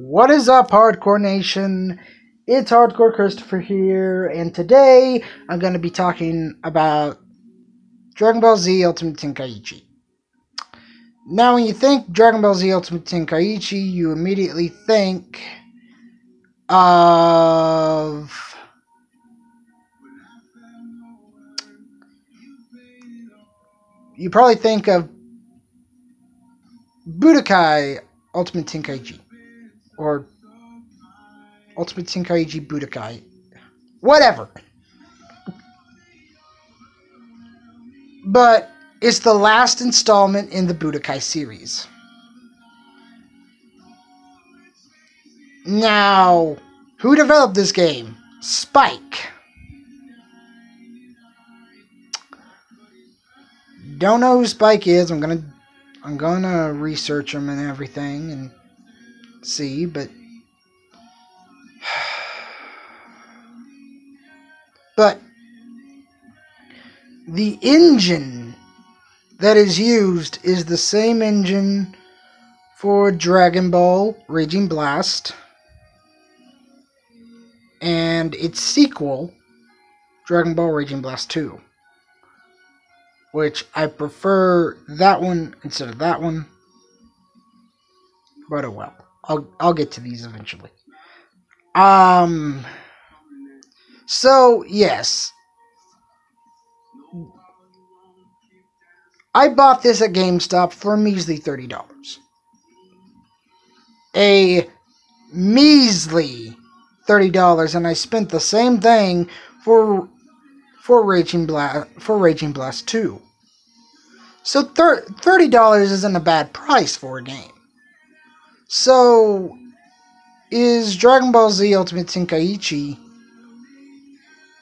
What is up, Hardcore Nation? It's Hardcore Christopher here, and today I'm going to be talking about Dragon Ball Z Ultimate Tenkaichi. Now, when you think Dragon Ball Z Ultimate Tenkaichi, you immediately think of Budokai Ultimate Tenkaichi, or Ultimate Tenkaichi Budokai, whatever. But it's the last installment in the Budokai series. Now, who developed this game? Spike. Don't know who Spike is. I'm gonna research him and everything and see, but the engine that is used is the same engine for Dragon Ball Raging Blast and its sequel, Dragon Ball Raging Blast 2. Which I prefer that one instead of that one. But oh well. I'll get to these eventually. So yes. I bought this at GameStop for a measly $30. A measly $30, and I spent the same thing for Raging Blast 2. So $30 isn't a bad price for a game. So is Dragon Ball Z Ultimate Tenkaichi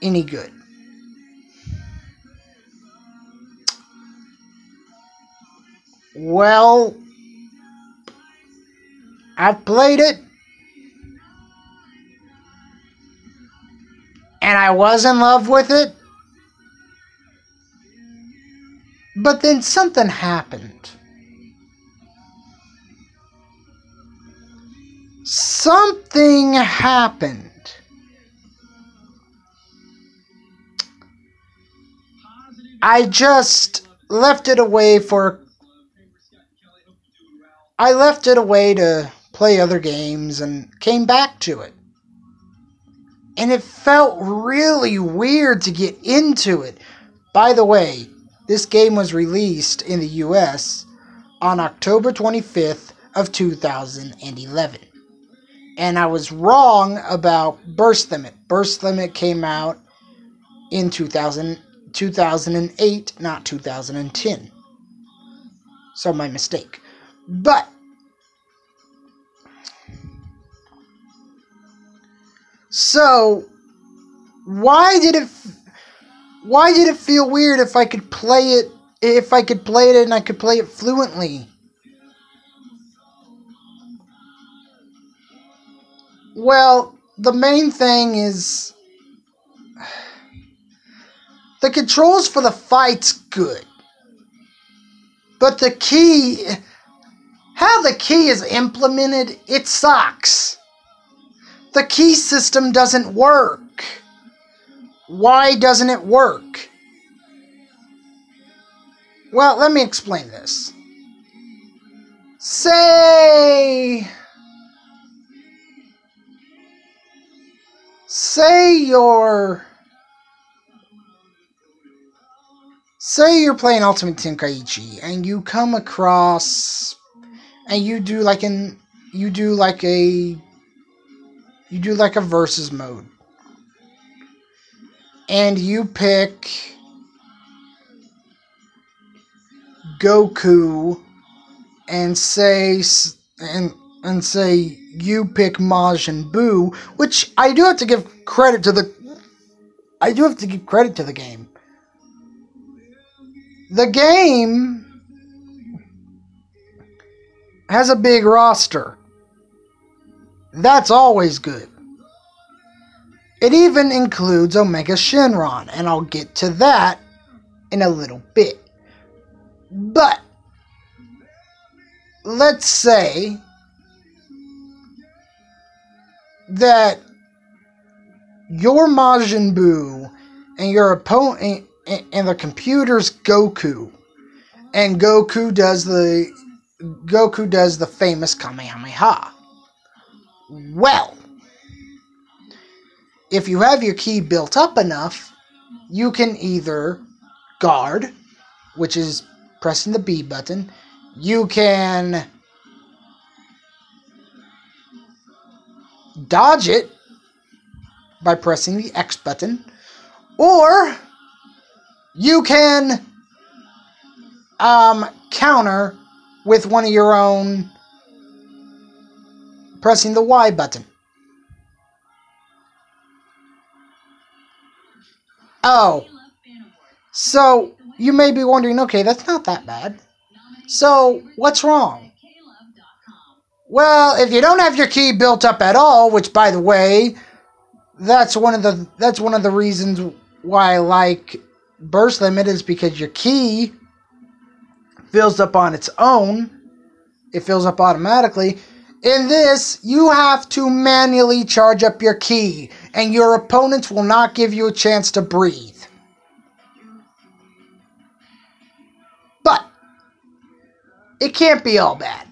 any good? Well, I've played it, and I was in love with it, but then something happened. Something happened. I just left it away to play other games and came back to it. And it felt really weird to get into it. By the way, this game was released in the US on October 25th of 2011. And I was wrong about Burst Limit. Burst Limit came out in 2008, not 2010. So my mistake. But so why did it feel weird if I could play it and I could play it fluently? Well, the main thing is the controls for the fight's good. But how the key is implemented, it sucks. The key system doesn't work. Why doesn't it work? Well, let me explain this. Say you're playing Ultimate Tenkaichi and you come across and you do like a versus mode. And you pick Goku and say you pick Majin Buu, which I do have to give credit to the game. The game has a big roster. That's always good. It even includes Omega Shenron, and I'll get to that in a little bit. But let's say that your Majin Buu and your opponent and the computer's Goku, and Goku does the famous Kamehameha. Well, if you have your ki built up enough, you can either guard, which is pressing the B button. You can dodge it by pressing the X button, or you can counter with one of your own, pressing the Y button. Oh, so you may be wondering, okay, that's not that bad. So what's wrong? Well, if you don't have your ki built up at all, which by the way, that's one of the reasons why I like Burst Limit, is because your ki fills up on its own. It fills up automatically. In this, you have to manually charge up your ki, and your opponents will not give you a chance to breathe. But it can't be all bad.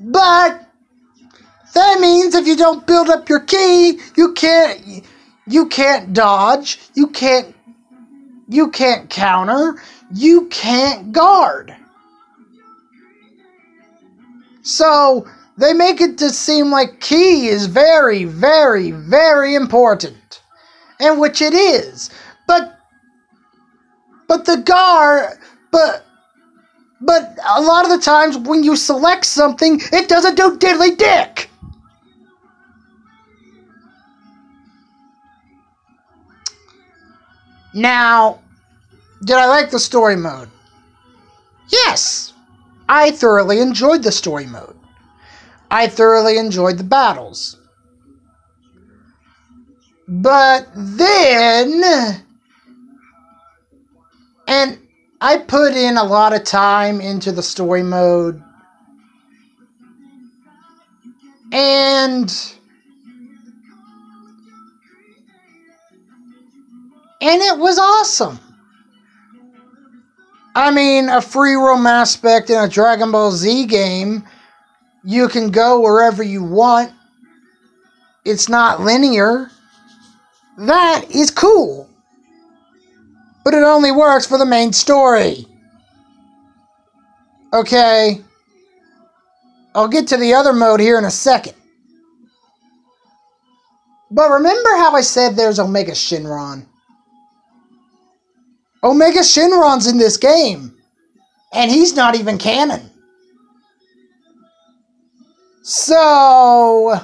But that means if you don't build up your ki, you can't dodge, you can't counter, you can't guard. So they make it to seem like ki is very, very, very important, and which it is. But a lot of the times when you select something, it doesn't do diddly dick. Now, did I like the story mode? Yes, I thoroughly enjoyed the story mode. I thoroughly enjoyed the battles. But then, and I put in a lot of time into the story mode, and it was awesome. I mean, a free roam aspect in a Dragon Ball Z game, you can go wherever you want. It's not linear. That is cool. But it only works for the main story. Okay. I'll get to the other mode here in a second. But remember how I said there's Omega Shenron? Omega Shenron's in this game. And he's not even canon. So,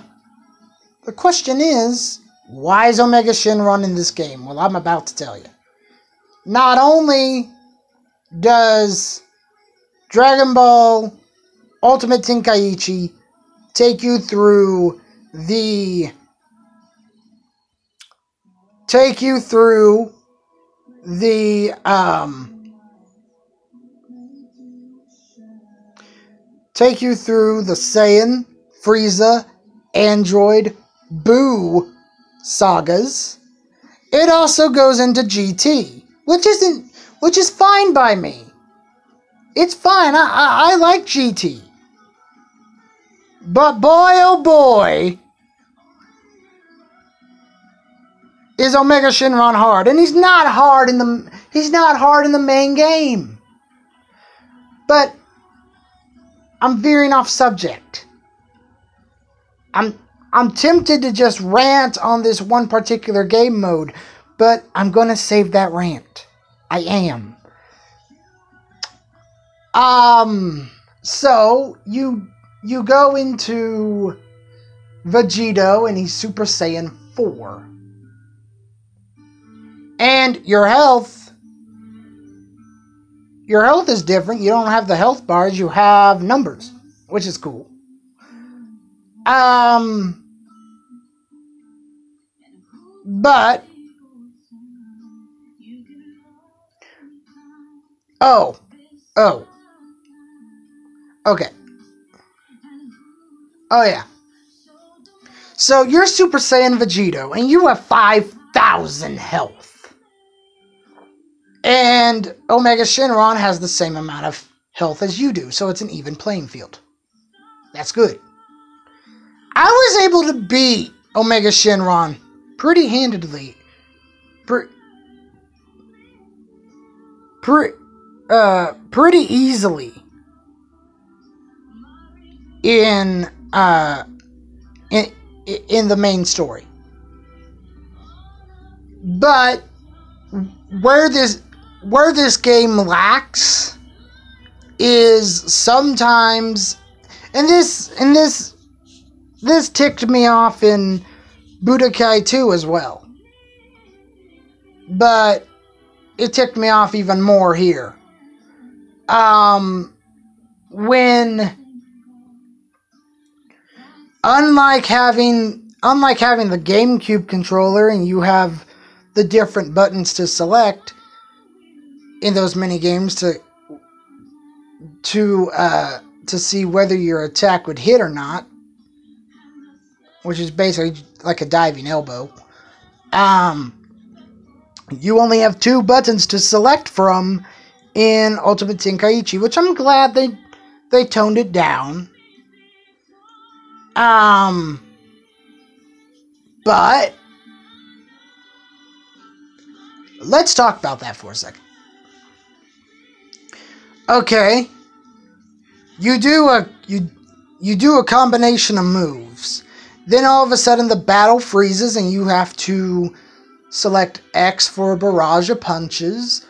the question is, why is Omega Shenron in this game? Well, I'm about to tell you. Not only does Dragon Ball Ultimate Tenkaichi take you through the Saiyan, Frieza, Android, Buu sagas. It also goes into GT, which is fine by me. It's fine. I like GT. But boy oh boy, is Omega Shenron hard, and he's not hard in the main game. But I'm veering off subject. I'm tempted to just rant on this one particular game mode, but I'm going to save that rant. I am. So you go into Vegito and he's Super Saiyan 4. And your health is different. You don't have the health bars, you have numbers, which is cool. But okay. Oh yeah. So you're Super Saiyan Vegito, and you have 5,000 health. And Omega Shenron has the same amount of health as you do, so it's an even playing field. That's good. I was able to beat Omega Shenron pretty handedly. Pretty easily in the main story. But where this game lacks is sometimes, and this ticked me off in Budokai 2 as well. But it ticked me off even more here. When unlike having the GameCube controller and you have the different buttons to select in those mini games to see whether your attack would hit or not, which is basically like a diving elbow. You only have 2 buttons to select from in Ultimate Tenkaichi, which I'm glad they toned it down. But let's talk about that for a second. Okay, you do a combination of moves. Then all of a sudden the battle freezes and you have to select X for a barrage of punches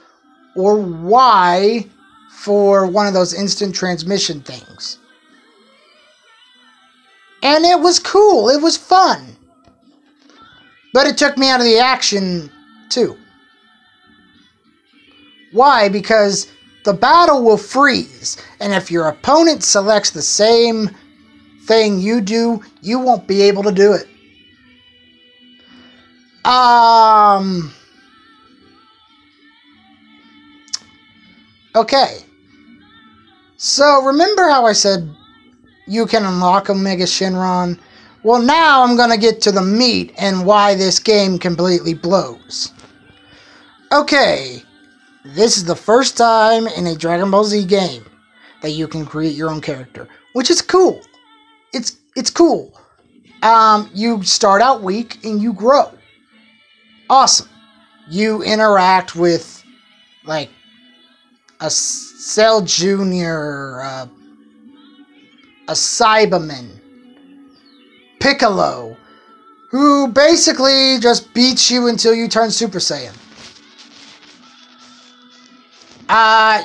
or Y for one of those instant transmission things. And it was cool. It was fun. But it took me out of the action too. Why? Because the battle will freeze, and if your opponent selects the same thing you do, you won't be able to do it. Okay. So, remember how I said you can unlock Omega Shenron? Well, now I'm going to get to the meat and why this game completely blows. Okay. This is the first time in a Dragon Ball Z game that you can create your own character, which is cool. It's cool. You start out weak and you grow. Awesome. You interact with like a Cell Jr., a Cyberman, Piccolo, who basically just beats you until you turn Super Saiyan.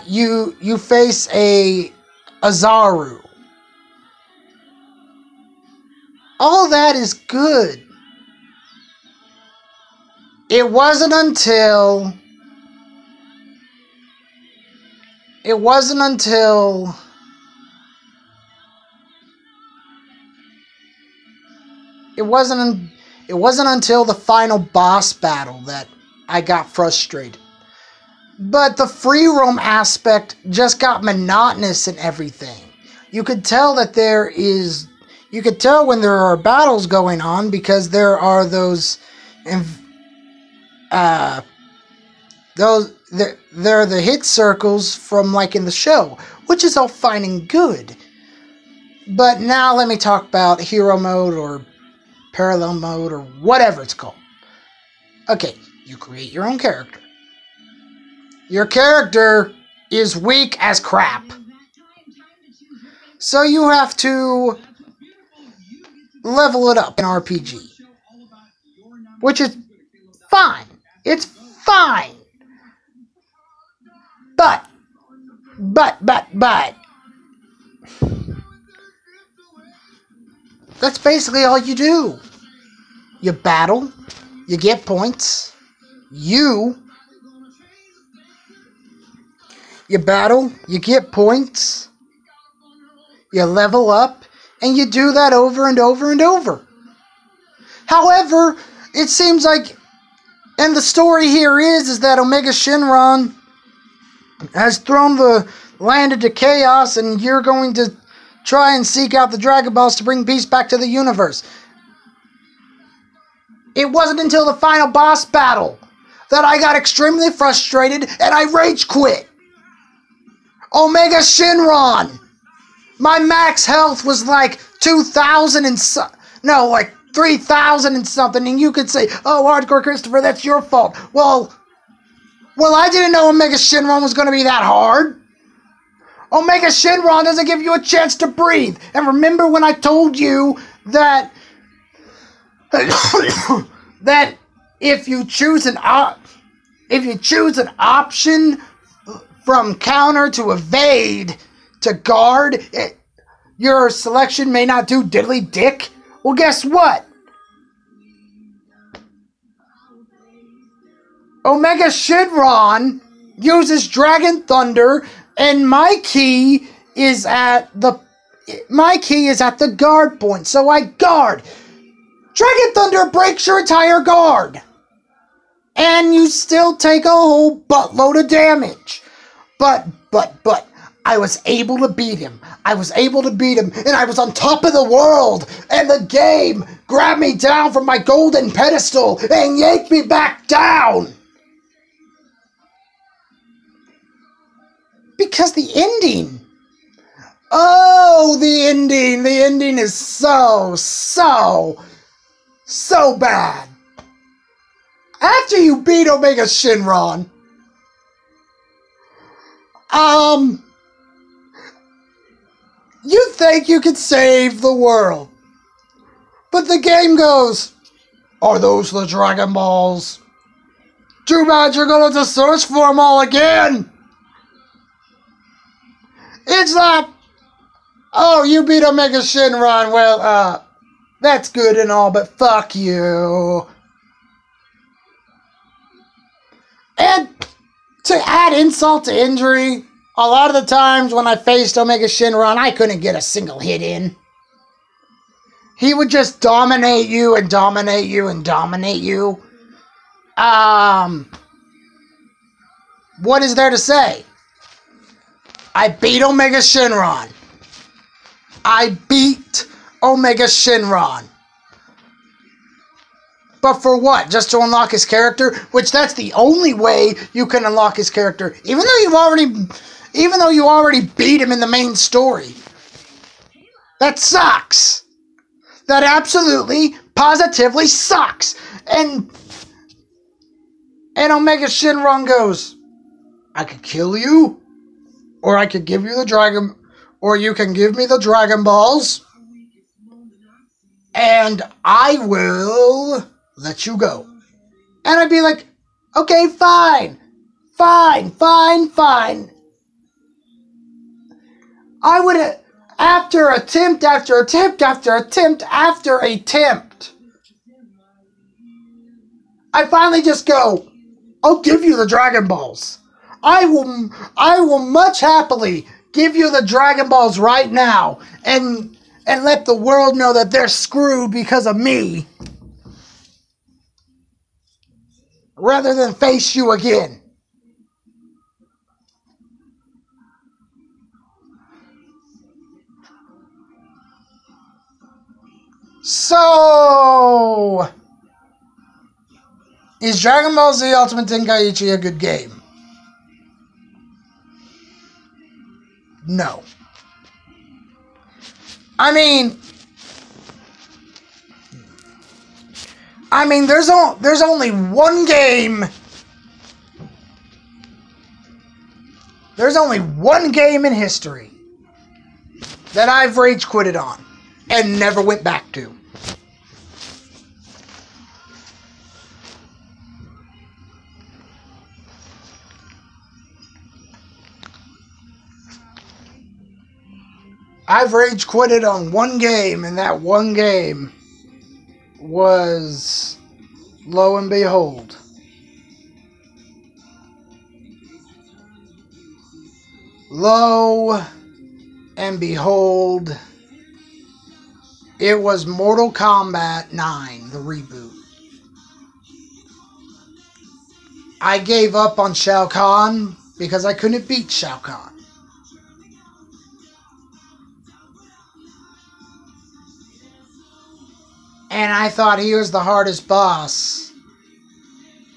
You face a Azaru. All that is good. It wasn't until the final boss battle that I got frustrated. But the free roam aspect just got monotonous and everything. You could tell that you could tell when there are battles going on because there are there are the hit circles from like in the show, which is all fine and good. But now let me talk about hero mode or parallel mode or whatever it's called. Okay, you create your own character. Your character is weak as crap. So you have to level it up in RPG. Which is fine. It's fine. But. That's basically all you do. You battle. You get points. You battle, you get points, you level up, and you do that over and over and over. However, it seems like, and the story here is that Omega Shenron has thrown the land into chaos, and you're going to try and seek out the Dragon Balls to bring peace back to the universe. It wasn't until the final boss battle that I got extremely frustrated and I rage quit. Omega Shinron! My max health was like 2,000 and like 3,000 and something, and you could say, oh, Hardcore Christopher, that's your fault. Well, I didn't know Omega Shinron was going to be that hard. Omega Shinron doesn't give you a chance to breathe. And remember when I told you that that if you choose an option from counter to evade to guard, your selection may not do diddly dick? Well, guess what? Omega Shinron uses Dragon Thunder, and my key is at the guard point, so I guard. Dragon Thunder breaks your entire guard, and you still take a whole buttload of damage. But I was able to beat him. And I was on top of the world, and the game grabbed me down from my golden pedestal and yanked me back down. Because the ending. Oh, the ending. The ending is so bad. After you beat Omega Shinron, you think you can save the world. But the game goes, are those the Dragon Balls? Too bad you're gonna have to search for them all again. It's like, oh, you beat Omega Shinron. Well, that's good and all, but fuck you. And to add insult to injury, a lot of the times when I faced Omega Shinron, I couldn't get a single hit in. He would just dominate you and dominate you and dominate you. What is there to say? I beat Omega Shinron. But for what? Just to unlock his character? Which that's the only way you can unlock his character. Even though you already beat him in the main story. That sucks. That absolutely, positively sucks. And Omega Shinron goes, I could kill you, or I could give you the dragon, or you can give me the Dragon Balls, and I will let you go. And I'd be like, okay, fine. I would, after attempt, I finally just go, I'll give you the Dragon Balls. I will much happily give you the Dragon Balls right now and let the world know that they're screwed because of me, rather than face you again. So, is Dragon Ball Z Ultimate Tenkaichi a good game? No. I mean, there's only one game. There's only one game in history that I've rage quitted on and never went back to. I've rage quitted on one game, and that one game was, lo and behold, it was Mortal Kombat 9, the reboot. I gave up on Shao Kahn because I couldn't beat Shao Kahn. And I thought he was the hardest boss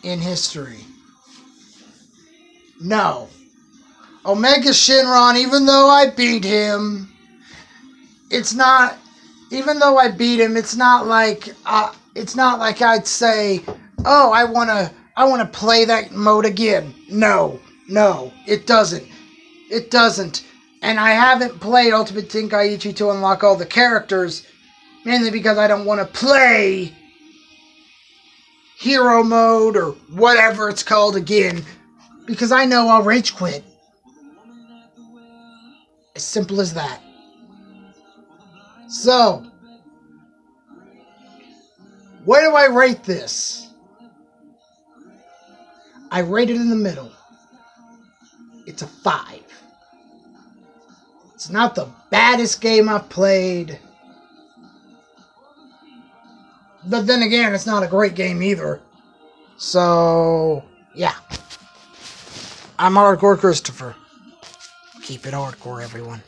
in history. No. Omega Shinron, even though I beat him, it's not... Even though I beat him, it's not like I'd say, oh, I wanna play that mode again. No, it doesn't. It doesn't. And I haven't played Ultimate Tenkaichi to unlock all the characters, mainly because I don't want to play hero mode or whatever it's called again, because I know I'll rage quit. As simple as that. So, where do I rate this? I rate it in the middle. It's a 5. It's not the baddest game I've played. But then again, it's not a great game either. So, yeah. I'm Hardcore Christopher. Keep it hardcore, everyone.